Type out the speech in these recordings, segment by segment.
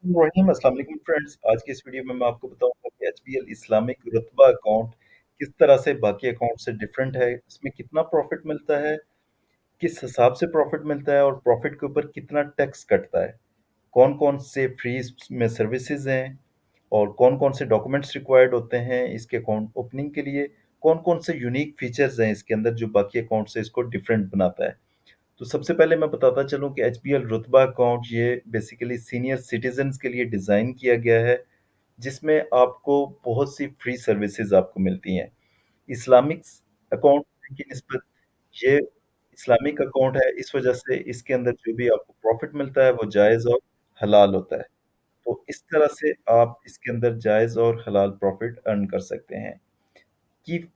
रहीम अस्सलाम वालेकुम फ्रेंड्स। आज की इस वीडियो में मैं आपको बताऊंगा कि एचबीएल इस्लामिक रुतबा अकाउंट किस तरह से बाकी अकाउंट से डिफरेंट है, इसमें कितना प्रॉफिट मिलता है, किस हिसाब से प्रॉफिट मिलता है और प्रॉफिट के ऊपर कितना टैक्स कटता है, कौन कौन से फ्री में सर्विसेज हैं और कौन कौन से डॉक्यूमेंट्स रिक्वायर्ड होते हैं इसके अकाउंट ओपनिंग के लिए, कौन कौन से यूनिक फीचर्स हैं इसके अंदर जो बाकी अकाउंट से इसको डिफरेंट बनाता है। तो सबसे पहले मैं बताता चलूं कि एचबीएल रुतबा अकाउंट ये बेसिकली सीनियर सिटीजन्स के लिए डिज़ाइन किया गया है, जिसमें आपको बहुत सी फ्री सर्विसेज आपको मिलती हैं। इस्लामिक अकाउंट की निस्बत ये इस्लामिक अकाउंट है, इस वजह से इसके अंदर जो भी आपको प्रॉफिट मिलता है वो जायज़ और हलाल होता है। तो इस तरह से आप इसके अंदर जायज़ और हलाल प्रॉफिट अर्न कर सकते हैं। की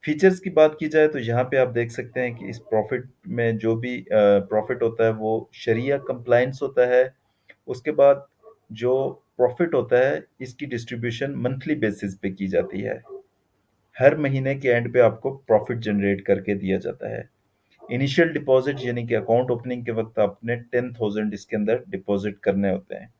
फीचर्स की बात की जाए तो यहाँ पे आप देख सकते हैं कि इस प्रॉफिट में जो भी प्रॉफिट होता है वो शरिया कंप्लायंस होता है। उसके बाद जो प्रॉफिट होता है इसकी डिस्ट्रीब्यूशन मंथली बेसिस पे की जाती है। हर महीने के एंड पे आपको प्रॉफिट जनरेट करके दिया जाता है। इनिशियल डिपॉजिट यानी कि अकाउंट ओपनिंग के वक्त आपने 10,000 इसके अंदर डिपॉजिट करने होते हैं।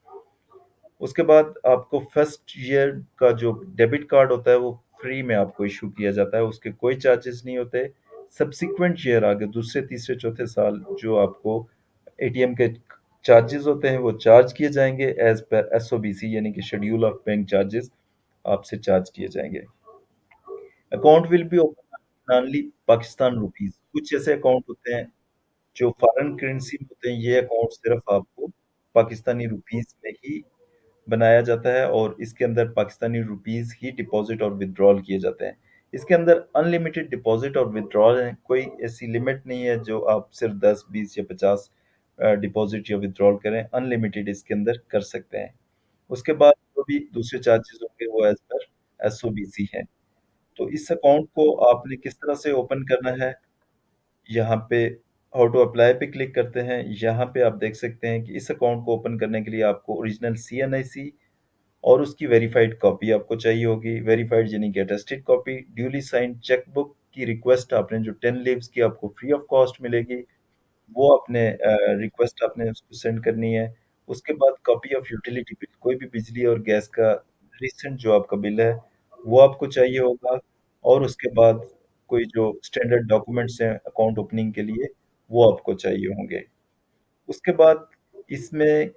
उसके बाद आपको फर्स्ट ईयर का जो डेबिट कार्ड होता है वो फ्री में आपको इशू किया जाता है, उसके कोई चार्जेस नहीं होते। सब्सिक्वेंट ईयर आगे दूसरे तीसरे चौथे साल जो आपको एटीएम के चार्जेस होते हैं वो चार्ज किए जाएंगे एज पर एसओबीसी यानी कि शेड्यूल ऑफ बैंक चार्जेस आपसे चार्ज किए जाएंगे। Account will be open only Pakistan rupees. कुछ ऐसे अकाउंट होते हैं जो फॉरेन करेंसी में होते हैं, ये अकाउंट सिर्फ आपको पाकिस्तानी रुपीस में ही बनाया जाता है और इसके अंदर पाकिस्तानी रुपीस ही डिपॉजिट और विड्रॉल किए जाते हैं। इसके अंदर अनलिमिटेड डिपॉजिट और विड्रॉल है, कोई ऐसी लिमिट नहीं है जो आप सिर्फ 10 20 या 50 डिपॉजिट या विड्रॉल करें, अनलिमिटेड इसके अंदर कर सकते हैं। उसके बाद जो भी दूसरे चार्जेस होंगे वो एज पर एसओबीसी है। तो इस अकाउंट को आपने किस तरह से ओपन करना है, यहाँ पे हाउ टू अप्लाई पे क्लिक करते हैं। यहाँ पे आप देख सकते हैं कि इस अकाउंट को ओपन करने के लिए आपको ओरिजिनल सीएनआईसी और उसकी वेरीफाइड कॉपी आपको चाहिए होगी। वेरीफाइड यानी कि attested copy, duly signed chequebook की रिक्वेस्ट आपने जो 10 लीव्स की आपको फ्री ऑफ कॉस्ट मिलेगी वो आपने रिक्वेस्ट आपने उसको सेंड करनी है। उसके बाद कॉपी ऑफ यूटिलिटी बिल, कोई भी बिजली और गैस का रिसेंट जो आपका बिल है वो आपको चाहिए होगा। और उसके बाद कोई जो स्टैंडर्ड डॉक्यूमेंट्स हैं अकाउंट ओपनिंग के लिए वो आपको चाहिए होंगे। उसके बाद इसमें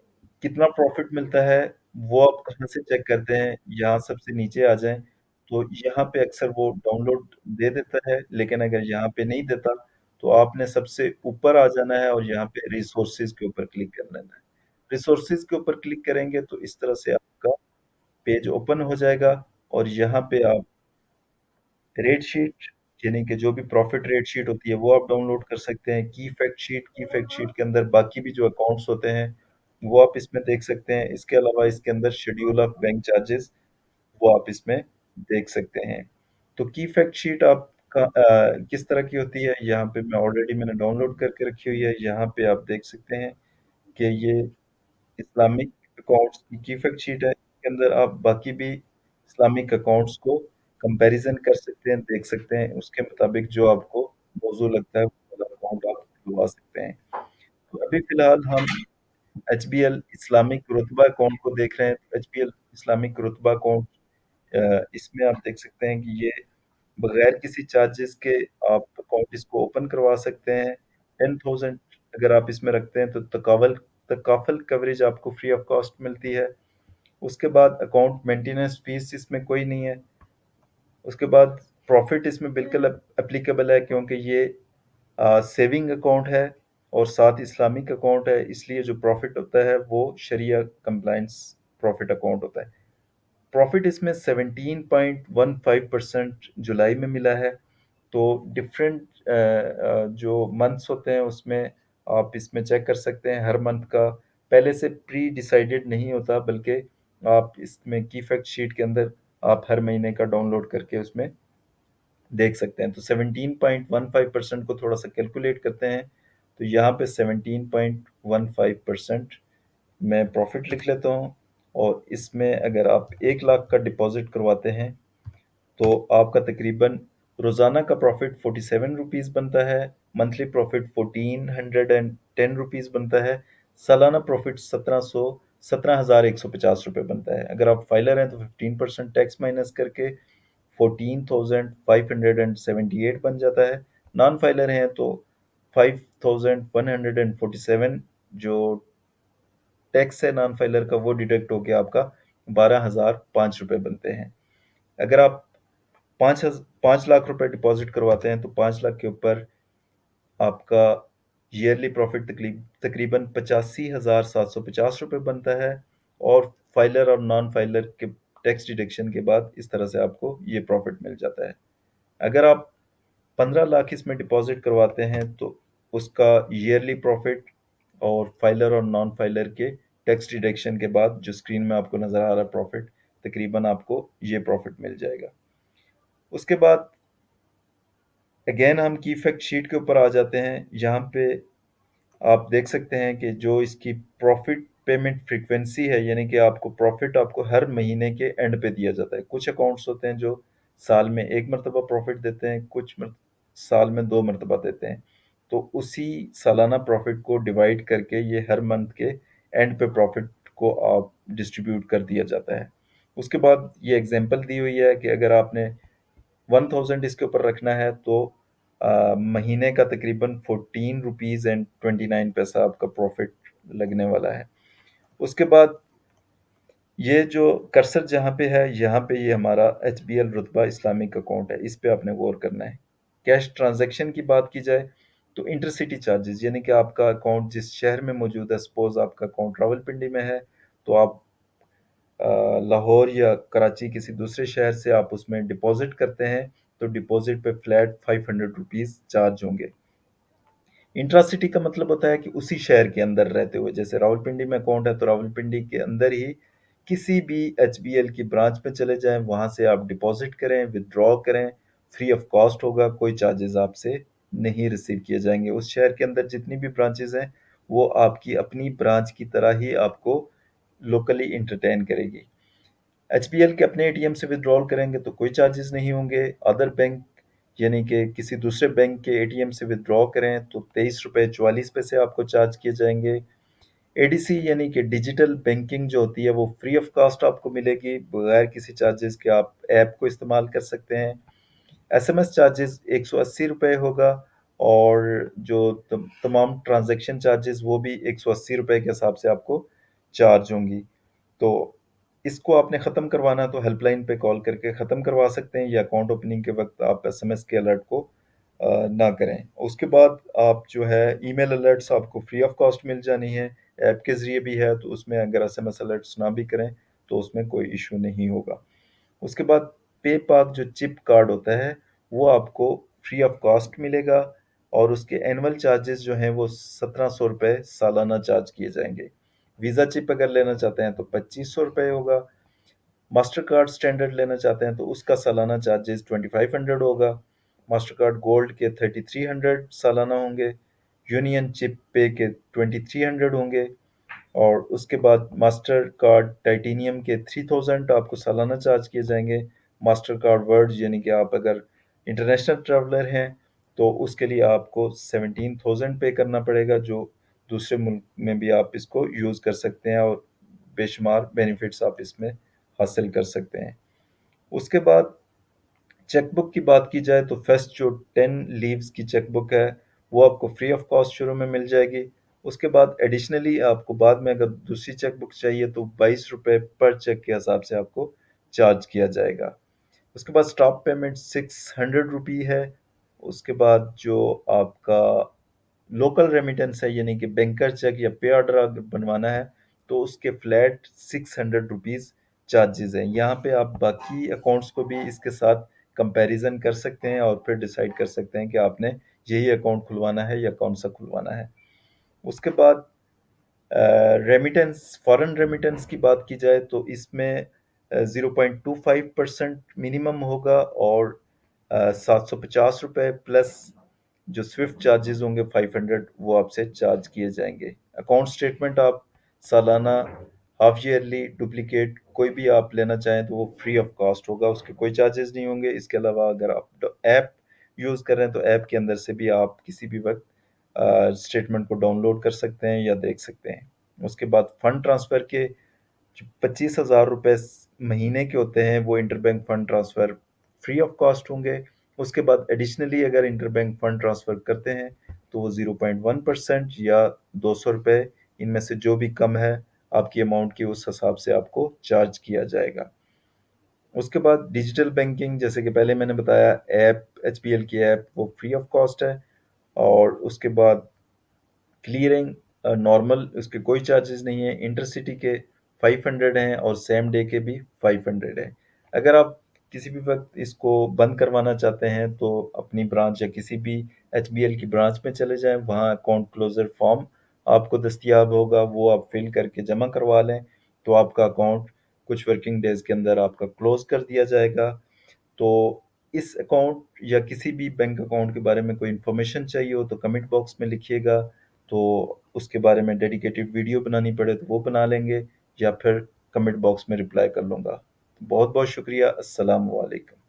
कितना प्रॉफिट मिलता है वो आप कहाँ से चेक करते हैं, यहाँ सबसे नीचे आ जाएं तो यहाँ पे अक्सर वो डाउनलोड दे देता है, लेकिन अगर यहाँ पे नहीं देता तो आपने सबसे ऊपर आ जाना है और यहाँ पे रिसोर्सेज के ऊपर क्लिक कर लेना है। रिसोर्सेज के ऊपर क्लिक करेंगे तो इस तरह से आपका पेज ओपन हो जाएगा और यहाँ पे आप रेट शीट यानी कि जो भी प्रॉफिट रेट शीट होती है वो आप डाउनलोड कर सकते हैं। की फैक्ट शीट के अंदर बाकी भी जो अकाउंट्स होते हैं वो आप इसमें देख सकते हैं। इसके अलावा इसके अंदर शेड्यूल ऑफ बैंक चार्जेस वो आप इसमें देख सकते हैं। तो की फैक्ट शीट आपका किस तरह की होती है, यहाँ पे मैंने डाउनलोड करके रखी हुई है। यहाँ पे आप देख सकते हैं कि ये इस्लामिक अकाउंट्स की फैक्ट शीट है। इसके अंदर आप बाकी भी इस्लामिक अकाउंट्स को कंपैरिजन कर सकते हैं, देख सकते हैं, उसके मुताबिक जो आपको मौजू लगता है वो वाला अकाउंट आप खुलवा सकते हैं। तो अभी फिलहाल हम एचबीएल इस्लामिक रुतबा अकाउंट को देख रहे हैं। एचबीएल इस्लामिक रुतबा अकाउंट, इसमें आप देख सकते हैं कि ये बगैर किसी चार्जेस के आप अकाउंट इसको ओपन करवा सकते हैं। 10,000 अगर आप इसमें रखते हैं तो तकावल तकाफल कवरेज आपको फ्री ऑफ कॉस्ट मिलती है। उसके बाद अकाउंट मेंटेनेंस फीस इसमें कोई नहीं है। उसके बाद प्रॉफिट इसमें बिल्कुल एप्लीकेबल है क्योंकि ये सेविंग अकाउंट है और साथ इस्लामिक अकाउंट है, इसलिए जो प्रॉफिट होता है वो शरिया कंप्लायंस प्रॉफिट अकाउंट होता है। प्रॉफिट इसमें 17.15% जुलाई में मिला है। तो डिफरेंट जो मंथ्स होते हैं उसमें आप इसमें चेक कर सकते हैं। हर मंथ का पहले से प्री डिसाइडेड नहीं होता, बल्कि आप इसमें की फैक्ट शीट के अंदर आप हर महीने का डाउनलोड करके उसमें देख सकते हैं। तो 17.15% को थोड़ा सा कैलकुलेट करते हैं तो यहाँ पे 17.15% मैं प्रॉफिट लिख लेता हूँ। और इसमें अगर आप 1 लाख का डिपॉजिट करवाते हैं तो आपका तकरीबन रोज़ाना का प्रॉफिट 47 रुपीज़ बनता है, मंथली प्रॉफिट 1410 रुपीज़ बनता है, सालाना प्रॉफिट 1700 ₹17,150 बनता है। अगर आप फाइलर हैं तो 15% टैक्स माइनस करके 14,578 बन जाता है। नॉन फाइलर हैं तो 5,147 जो टैक्स है नॉन फाइलर का वो डिडक्ट होके आपका ₹12,005 बनते हैं। अगर आप 5 लाख रुपए डिपॉजिट करवाते हैं तो 5 लाख के ऊपर आपका ईयरली प्रॉफिट तकरीबन ₹85,750 बनता है। और फाइलर और नॉन फाइलर के टैक्स डिडक्शन के बाद इस तरह से आपको ये प्रॉफिट मिल जाता है। अगर आप 15 लाख इसमें डिपॉजिट करवाते हैं तो उसका ईयरली प्रॉफिट और फाइलर और नॉन फाइलर के टैक्स डिडक्शन के बाद जो स्क्रीन में आपको नज़र आ रहा है प्रॉफिट, तकरीबन आपको ये प्रॉफिट मिल जाएगा। उसके बाद अगेन हम की फैक्ट शीट के ऊपर आ जाते हैं। यहाँ पे आप देख सकते हैं कि जो इसकी प्रॉफिट पेमेंट फ्रीक्वेंसी है, यानी कि आपको प्रॉफिट आपको हर महीने के एंड पे दिया जाता है। कुछ अकाउंट्स होते हैं जो साल में एक मरतबा प्रॉफिट देते हैं, साल में दो मरतबा देते हैं। तो उसी सालाना प्रॉफिट को डिवाइड करके ये हर मंथ के एंड पे प्रॉफिट को आप डिस्ट्रीब्यूट कर दिया जाता है। उसके बाद ये एग्जांपल दी हुई है कि अगर आपने 1000 इसके ऊपर रखना है तो महीने का तकरीबन 14 रुपीज़ एंड 29 पैसा आपका प्रॉफिट लगने वाला है। उसके बाद ये जो कर्सर जहाँ पे है, यहाँ पे ये हमारा HBL रुतबा इस्लामिक अकाउंट है, इस पे आपने गौर करना है। कैश ट्रांजैक्शन की बात की जाए तो इंटरसिटी चार्जेस, यानी कि आपका अकाउंट जिस शहर में मौजूद है, सपोज आपका अकाउंट रावलपिंडी में है तो आप लाहौर या कराची किसी दूसरे शहर से आप उसमें डिपॉजिट करते हैं तो डिपॉजिट पे फ्लैट ₹500 चार्ज होंगे। इंट्रा सिटी का मतलब होता है कि उसी शहर के अंदर रहते हुए, जैसे रावलपिंडी में अकाउंट है तो रावलपिंडी के अंदर ही किसी भी HBL की ब्रांच में चले जाएं, वहां से आप डिपॉजिट करें, विदड्रॉ करें, फ्री ऑफ कॉस्ट होगा, कोई चार्जेस आपसे नहीं रिसीव किए जाएंगे। उस शहर के अंदर जितनी भी ब्रांचेज हैं वो आपकी अपनी ब्रांच की तरह ही आपको लोकली इंटरटेन करेगी। HBL के अपने ATM से विड्रॉल करेंगे तो कोई चार्जेस नहीं होंगे। अदर बैंक यानी कि किसी दूसरे बैंक के ATM से विड्रॉ करें तो ₹23.44 आपको चार्ज किए जाएंगे। ADC यानी कि डिजिटल बैंकिंग जो होती है वो फ्री ऑफ कॉस्ट आपको मिलेगी, बगैर किसी चार्जेस के आप ऐप को इस्तेमाल कर सकते हैं। SMS चार्जेस ₹180 होगा और जो तमाम ट्रांजैक्शन चार्जेस वो भी ₹180 के हिसाब से आपको चार्ज होंगी। तो इसको आपने ख़त्म करवाना है तो हेल्पलाइन पे कॉल करके ख़त्म करवा सकते हैं, या अकाउंट ओपनिंग के वक्त आप SMS के अलर्ट को ना करें। उसके बाद आप जो है ईमेल अलर्ट्स आपको फ्री ऑफ कॉस्ट मिल जानी है। ऐप के ज़रिए भी है तो उसमें अगर SMS अलर्ट्स ना भी करें तो उसमें कोई इशू नहीं होगा। उसके बाद पे पाक जो चिप कार्ड होता है वो आपको फ्री ऑफ कॉस्ट मिलेगा और उसके एनुअल चार्जेस जो हैं वो ₹1700 सालाना चार्ज किए जाएंगे। वीज़ा चिप अगर लेना चाहते हैं तो ₹2500 होगा। मास्टर कार्ड स्टैंडर्ड लेना चाहते हैं तो उसका सालाना चार्जेस 2500 होगा। मास्टर कार्ड गोल्ड के 3300 सालाना होंगे। यूनियन चिप पे के 2300 होंगे। और उसके बाद मास्टर कार्ड टाइटेनियम के 3000 आपको सालाना चार्ज किए जाएंगे। मास्टर कार्ड वर्ल्ड यानी कि आप अगर इंटरनेशनल ट्रैवलर हैं तो उसके लिए आपको 17,000 पे करना पड़ेगा, जो दूसरे मुल्क में भी आप इसको यूज़ कर सकते हैं और बेशुमार बेनिफिट्स आप इसमें हासिल कर सकते हैं। उसके बाद चेकबुक की बात की जाए तो फर्स्ट जो 10 लीव्स की चेकबुक है वो आपको फ्री ऑफ कॉस्ट शुरू में मिल जाएगी। उसके बाद एडिशनली आपको बाद में अगर दूसरी चेकबुक चाहिए तो ₹22 पर चेक के हिसाब से आपको चार्ज किया जाएगा। उसके बाद स्टॉप पेमेंट ₹600 है। उसके बाद जो आपका लोकल रेमिटेंस है यानी कि बैंकर चेक या पे ऑर्डर अगर बनवाना है तो उसके फ्लैट ₹600 चार्जेस हैं। यहाँ पे आप बाकी अकाउंट्स को भी इसके साथ कंपैरिजन कर सकते हैं और फिर डिसाइड कर सकते हैं कि आपने यही अकाउंट खुलवाना है या कौन सा खुलवाना है। उसके बाद रेमिटेंस, फॉरेन रेमिटेंस की बात की जाए तो इसमें 0.25% मिनिमम होगा और ₹750 प्लस जो स्विफ्ट चार्जेस होंगे 500 वो आपसे चार्ज किए जाएंगे। अकाउंट स्टेटमेंट आप सालाना, हाफ ईयरली, डुप्लीकेट कोई भी आप लेना चाहें तो वो फ्री ऑफ कॉस्ट होगा, उसके कोई चार्जेस नहीं होंगे। इसके अलावा अगर आप ऐप यूज़ कर रहे हैं तो ऐप के अंदर से भी आप किसी भी वक्त स्टेटमेंट को डाउनलोड कर सकते हैं या देख सकते हैं। उसके बाद फंड ट्रांसफ़र के जो 25,000 रुपये महीने के होते हैं वो interbank fund transfer free of cost होंगे। उसके बाद एडिशनली अगर इंटरबैंक फंड ट्रांसफ़र करते हैं तो वो 0.1% या ₹200, इनमें से जो भी कम है आपकी अमाउंट की, उस हिसाब से आपको चार्ज किया जाएगा। उसके बाद डिजिटल बैंकिंग, जैसे कि पहले मैंने बताया, ऐप एचपीएल की ऐप वो फ्री ऑफ कॉस्ट है। और उसके बाद क्लियरिंग नॉर्मल, उसके कोई चार्जेस नहीं है। इंटरसिटी के 500 हैं और सेम डे के भी 500 हैं। अगर आप किसी भी वक्त इसको बंद करवाना चाहते हैं तो अपनी ब्रांच या किसी भी एचबीएल की ब्रांच में चले जाएं, वहाँ अकाउंट क्लोजर फॉर्म आपको दस्तियाब होगा, वो आप फिल करके जमा करवा लें, तो आपका अकाउंट कुछ वर्किंग डेज के अंदर आपका क्लोज कर दिया जाएगा। तो इस अकाउंट या किसी भी बैंक अकाउंट के बारे में कोई इन्फॉर्मेशन चाहिए हो तो कमेंट बॉक्स में लिखिएगा, तो उसके बारे में डेडिकेटेड वीडियो बनानी पड़े तो वो बना लेंगे, या फिर कमेंट बॉक्स में रिप्लाई कर लूँगा। बहुत बहुत शुक्रिया। अस्सलाम वालेकुम।